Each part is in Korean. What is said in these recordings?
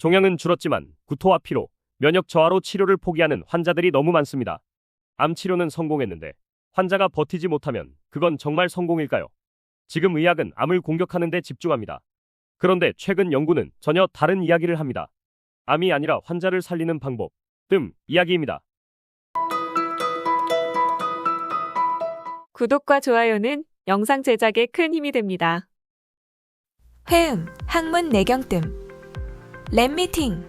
종양은 줄었지만 구토와 피로, 면역 저하로 치료를 포기하는 환자들이 너무 많습니다. 암 치료는 성공했는데 환자가 버티지 못하면 그건 정말 성공일까요? 지금 의학은 암을 공격하는 데 집중합니다. 그런데 최근 연구는 전혀 다른 이야기를 합니다. 암이 아니라 환자를 살리는 방법 등 이야기입니다. 구독과 좋아요는 영상 제작에 큰 힘이 됩니다. 회음, 항문 내경뜸, 랩미팅.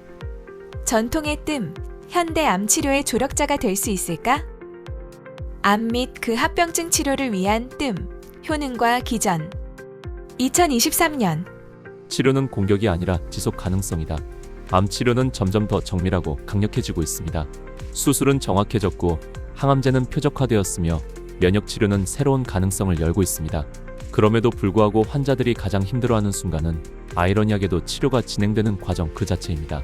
전통의 뜸, 현대 암 치료의 조력자가 될 수 있을까? 암 및 그 합병증 치료를 위한 뜸, 효능과 기전. 2023년 치료는 공격이 아니라 지속 가능성이다. 암 치료는 점점 더 정밀하고 강력해지고 있습니다. 수술은 정확해졌고 항암제는 표적화되었으며 면역 치료는 새로운 가능성을 열고 있습니다. 그럼에도 불구하고 환자들이 가장 힘들어하는 순간은 아이러니하게도 치료가 진행되는 과정 그 자체입니다.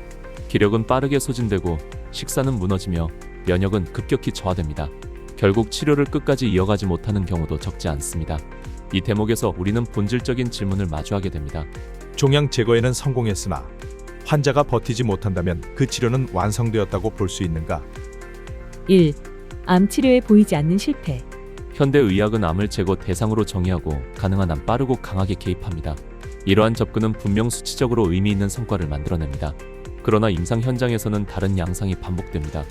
기력은 빠르게 소진되고 식사는 무너지며 면역은 급격히 저하됩니다. 결국 치료를 끝까지 이어가지 못하는 경우도 적지 않습니다. 이 대목에서 우리는 본질적인 질문을 마주하게 됩니다. 종양 제거에는 성공했으나 환자가 버티지 못한다면 그 치료는 완성되었다고 볼 수 있는가? 1. 암 치료에 보이지 않는 실패. 현대의학은 암을 제거 대상으로 정의하고 가능한 한 빠르고 강하게 개입합니다. 이러한 접근은 분명 수치적으로 의미 있는 성과를 만들어냅니다. 그러나 임상 현장에서는 다른 양상이 반복됩니다.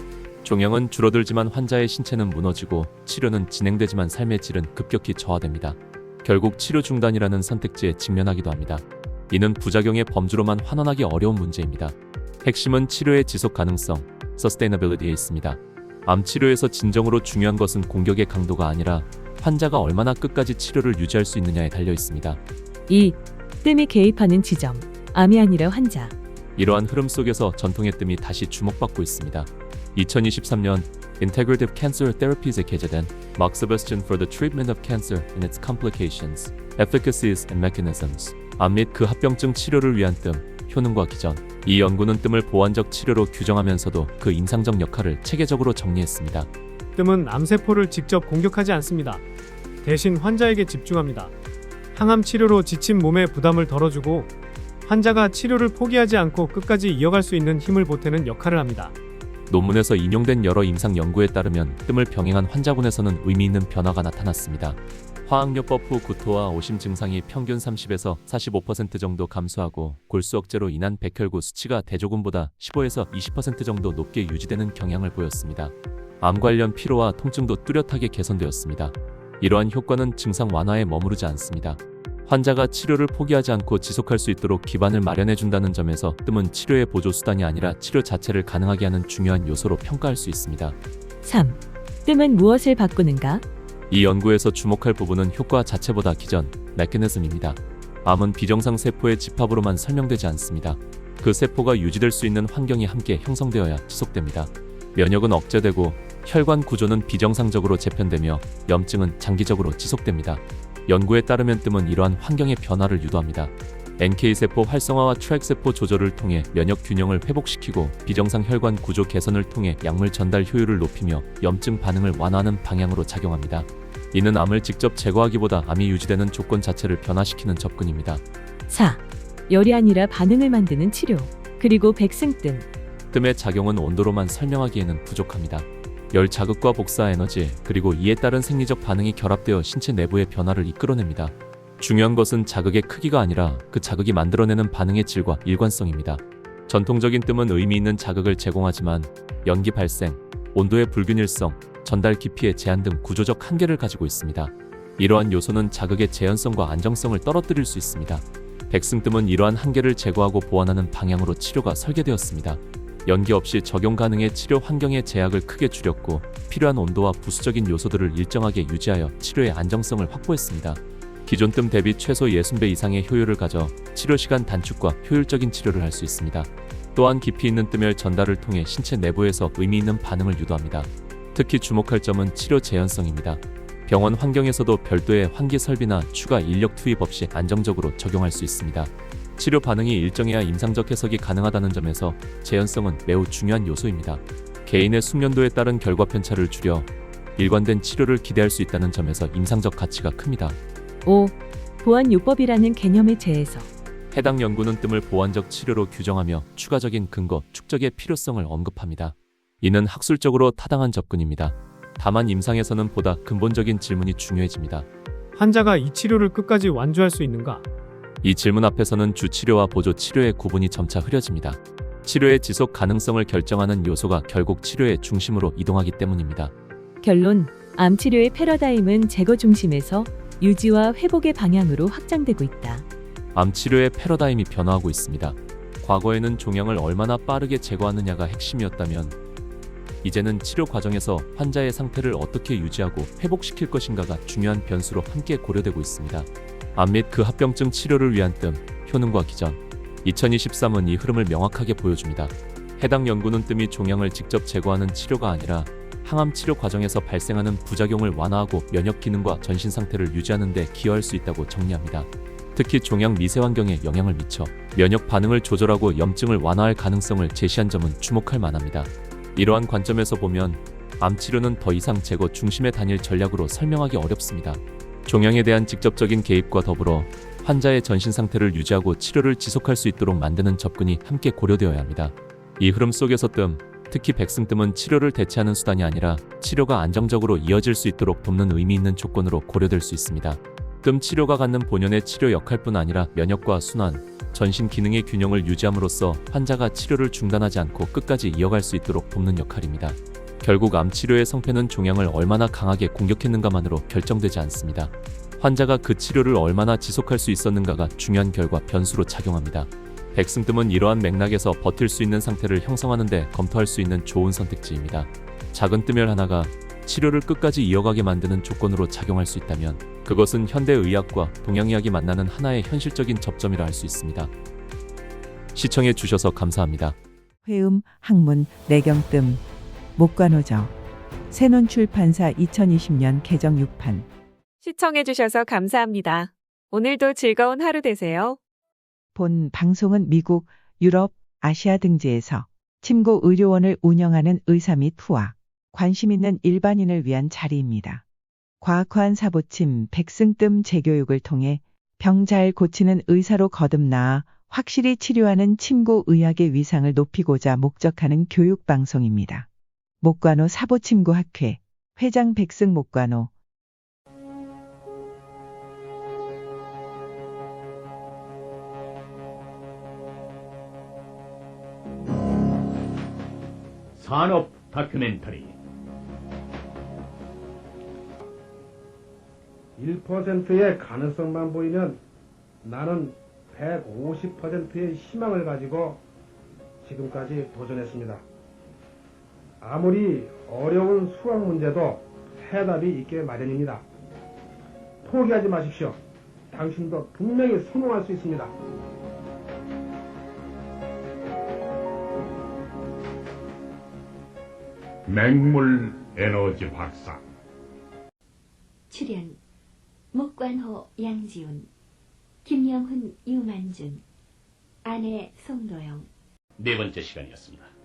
종양은 줄어들지만 환자의 신체는 무너지고 치료는 진행되지만 삶의 질은 급격히 저하됩니다. 결국 치료 중단이라는 선택지에 직면하기도 합니다. 이는 부작용의 범주로만 환원하기 어려운 문제입니다. 핵심은 치료의 지속 가능성, sustainability에 있습니다. 암 치료에서 진정으로 중요한 것은 공격의 강도가 아니라 환자가 얼마나 끝까지 치료를 유지할 수 있느냐에 달려 있습니다. 2. 뜸이 개입하는 지점. 암이 아니라 환자. 이러한 흐름 속에서 전통의 뜸이 다시 주목받고 있습니다. 2023년 Integrative Cancer Therapies에 게재된 Mark Sebastian for the Treatment of Cancer and Its Complications, Efficacies and Mechanisms, 암 및 그 합병증 치료를 위한 뜸, 효능과 기전. 이 연구는 뜸을 보완적 치료로 규정하면서도 그 임상적 역할을 체계적으로 정리했습니다. 뜸은 암세포를 직접 공격하지 않습니다. 대신 환자에게 집중합니다. 항암 치료로 지친 몸의 부담을 덜어주고 환자가 치료를 포기하지 않고 끝까지 이어갈 수 있는 힘을 보태는 역할을 합니다. 논문에서 인용된 여러 임상 연구에 따르면 뜸을 병행한 환자군에서는 의미 있는 변화가 나타났습니다. 화학요법 후 구토와 오심 증상이 평균 30에서 45% 정도 감소하고 골수 억제로 인한 백혈구 수치가 대조군보다 15에서 20% 정도 높게 유지되는 경향을 보였습니다. 암 관련 피로와 통증도 뚜렷하게 개선되었습니다. 이러한 효과는 증상 완화에 머무르지 않습니다. 환자가 치료를 포기하지 않고 지속할 수 있도록 기반을 마련해준다는 점에서 뜸은 치료의 보조수단이 아니라 치료 자체를 가능하게 하는 중요한 요소로 평가할 수 있습니다. 3. 뜸은 무엇을 바꾸는가? 이 연구에서 주목할 부분은 효과 자체보다 기전, 메커니즘입니다. 암은 비정상 세포의 집합으로만 설명되지 않습니다. 그 세포가 유지될 수 있는 환경이 함께 형성되어야 지속됩니다. 면역은 억제되고 혈관 구조는 비정상적으로 재편되며 염증은 장기적으로 지속됩니다. 연구에 따르면 뜸은 이러한 환경의 변화를 유도합니다. NK세포 활성화와 트랙세포 조절을 통해 면역 균형을 회복시키고 비정상 혈관 구조 개선을 통해 약물 전달 효율을 높이며 염증 반응을 완화하는 방향으로 작용합니다. 이는 암을 직접 제거하기보다 암이 유지되는 조건 자체를 변화시키는 접근입니다. 4. 열이 아니라 반응을 만드는 치료. 그리고 백승뜸. 뜸의 작용은 온도로만 설명하기에는 부족합니다. 열 자극과 복사 에너지, 그리고 이에 따른 생리적 반응이 결합되어 신체 내부의 변화를 이끌어냅니다. 중요한 것은 자극의 크기가 아니라 그 자극이 만들어내는 반응의 질과 일관성입니다. 전통적인 뜸은 의미 있는 자극을 제공하지만 연기 발생, 온도의 불균일성, 전달 깊이의 제한 등 구조적 한계를 가지고 있습니다. 이러한 요소는 자극의 재현성과 안정성을 떨어뜨릴 수 있습니다. 백승뜸은 이러한 한계를 제거하고 보완하는 방향으로 치료가 설계되었습니다. 연기 없이 적용 가능의 치료 환경의 제약을 크게 줄였고 필요한 온도와 부수적인 요소들을 일정하게 유지하여 치료의 안정성을 확보했습니다. 기존 뜸 대비 최소 60배 이상의 효율을 가져 치료 시간 단축과 효율적인 치료를 할 수 있습니다. 또한 깊이 있는 뜸열 전달을 통해 신체 내부에서 의미 있는 반응을 유도합니다. 특히 주목할 점은 치료 재현성입니다. 병원 환경에서도 별도의 환기 설비나 추가 인력 투입 없이 안정적으로 적용할 수 있습니다. 치료 반응이 일정해야 임상적 해석이 가능하다는 점에서 재현성은 매우 중요한 요소입니다. 개인의 숙련도에 따른 결과 편차를 줄여 일관된 치료를 기대할 수 있다는 점에서 임상적 가치가 큽니다. 5. 보완요법이라는 개념의 재해석. 해당 연구는 뜸을 보완적 치료로 규정하며 추가적인 근거, 축적의 필요성을 언급합니다. 이는 학술적으로 타당한 접근입니다. 다만 임상에서는 보다 근본적인 질문이 중요해집니다. 환자가 이 치료를 끝까지 완주할 수 있는가? 이 질문 앞에서는 주치료와 보조치료의 구분이 점차 흐려집니다. 치료의 지속 가능성을 결정하는 요소가 결국 치료의 중심으로 이동하기 때문입니다. 결론, 암 치료의 패러다임은 제거 중심에서 유지와 회복의 방향으로 확장되고 있다. 암 치료의 패러다임이 변화하고 있습니다. 과거에는 종양을 얼마나 빠르게 제거하느냐가 핵심이었다면 이제는 치료 과정에서 환자의 상태를 어떻게 유지하고 회복시킬 것인가가 중요한 변수로 함께 고려되고 있습니다. 암 및 그 합병증 치료를 위한 뜸, 효능과 기전. 2023은 이 흐름을 명확하게 보여줍니다. 해당 연구는 뜸이 종양을 직접 제거하는 치료가 아니라 항암 치료 과정에서 발생하는 부작용을 완화하고 면역 기능과 전신 상태를 유지하는 데 기여할 수 있다고 정리합니다. 특히 종양 미세 환경에 영향을 미쳐 면역 반응을 조절하고 염증을 완화할 가능성을 제시한 점은 주목할 만합니다. 이러한 관점에서 보면 암 치료는 더 이상 제거 중심의 단일 전략으로 설명하기 어렵습니다. 종양에 대한 직접적인 개입과 더불어 환자의 전신 상태를 유지하고 치료를 지속할 수 있도록 만드는 접근이 함께 고려되어야 합니다. 이 흐름 속에서 뜸, 특히 백승뜸은 치료를 대체하는 수단이 아니라 치료가 안정적으로 이어질 수 있도록 돕는 의미 있는 조건으로 고려될 수 있습니다. 뜸 치료가 갖는 본연의 치료 역할뿐 아니라 면역과 순환, 전신 기능의 균형을 유지함으로써 환자가 치료를 중단하지 않고 끝까지 이어갈 수 있도록 돕는 역할입니다. 결국 암 치료의 성패는 종양을 얼마나 강하게 공격했는가만으로 결정되지 않습니다. 환자가 그 치료를 얼마나 지속할 수 있었는가가 중요한 결과 변수로 작용합니다. 백승뜸은 이러한 맥락에서 버틸 수 있는 상태를 형성하는 데 검토할 수 있는 좋은 선택지입니다. 작은 뜸열 하나가 치료를 끝까지 이어가게 만드는 조건으로 작용할 수 있다면 그것은 현대의학과 동양의학이 만나는 하나의 현실적인 접점이라 할 수 있습니다. 시청해 주셔서 감사합니다. 회음, 학문, 내경뜸, 목관호저. 새논출판사 2020년 개정 6판. 시청해주셔서 감사합니다. 오늘도 즐거운 하루 되세요. 본 방송은 미국, 유럽, 아시아 등지에서 침고 의료원을 운영하는 의사 및 후와 관심 있는 일반인을 위한 자리입니다. 과학화한 사보침, 백승뜸 재교육을 통해 병 잘 고치는 의사로 거듭나아 확실히 치료하는 침고 의학의 위상을 높이고자 목적하는 교육 방송입니다. 목관호 사보침고학회 회장 백승 목관호. 산업 다큐멘터리 1%의 가능성만 보이면 나는 150%의 희망을 가지고 지금까지 도전했습니다. 아무리 어려운 수학 문제도 해답이 있게 마련입니다. 포기하지 마십시오. 당신도 분명히 성공할 수 있습니다. 맹물 에너지 박사. 출연 목관호 양지훈, 김영훈 유만준, 아내 송도영. 네 번째 시간이었습니다.